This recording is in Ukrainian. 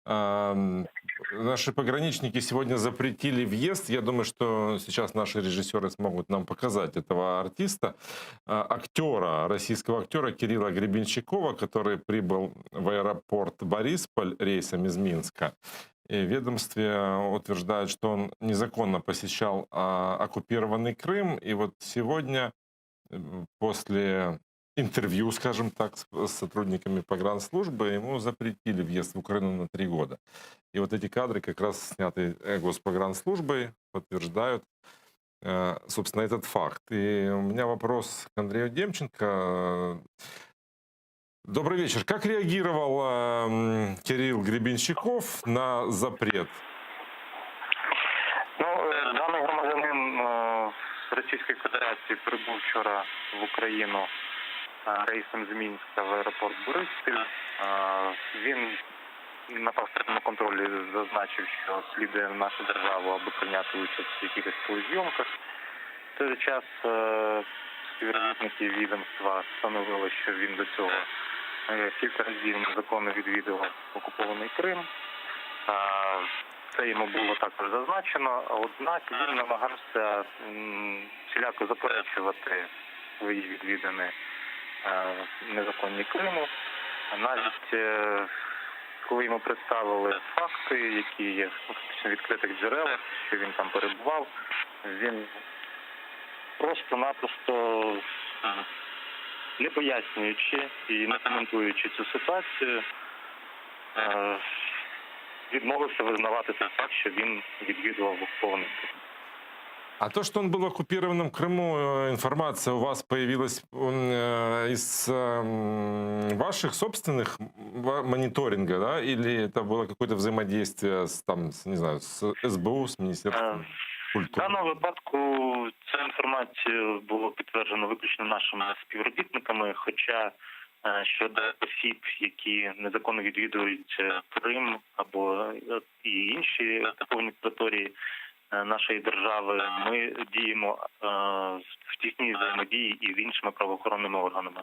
Ам, Наши пограничники сегодня запретили въезд. Я думаю, что сейчас наши режиссеры смогут нам показать этого артиста, актера, российского актера Кирилла Гребенщикова, который прибыл в аэропорт Борисполь рейсом из Минска. И в ведомстве утверждают, что он незаконно посещал оккупированный Крым. И вот сегодня после интервью, скажем так, с сотрудниками погранслужбы, ему запретили въезд в Украину на 3 года. И вот эти кадры, как раз сняты Госпогранслужбой, подтверждают, собственно, этот факт. И у меня вопрос к Андрею Демченко. Добрый вечер. Как реагировал Кирилл Гребенщиков на запрет? Даний громадянин з Російської Федерації прибув вчора в Україну рейсом з Мінська в аеропорт Бориспіль. Він на паспортному контролі зазначив, що слідує в нашу державу, аби прийняти участь в якихось телезйомках. В той же час співробітники відомства встановили, що він до цього кілька разів незаконно відвідував окупований Крим. Це йому було також зазначено, однак він намагався всіляко заперечувати свої відвідини незаконні Криму. Навіть коли йому представили факти, які є фактично в відкритих джерелах, що він там перебував, він просто-напросто, не пояснюючи і не коментуючи цю ситуацію, відмовився визнавати той факт, що він відвідував окупований Крим. А то, что он был в оккупированном Крыму, информация у вас появилась из ваших собственных мониторинга, да? Или это было какое-то взаимодействие с, там, не знаю, с СБУ, с Министерством В культури? даному випадку ця інформація була підтверджена виключно нашими співробітниками, хоча щодо осіб, які незаконно відвідують Крим або і інші окуповані території нашої держави, ми діємо в тісній взаємодії і з іншими правоохоронними органами.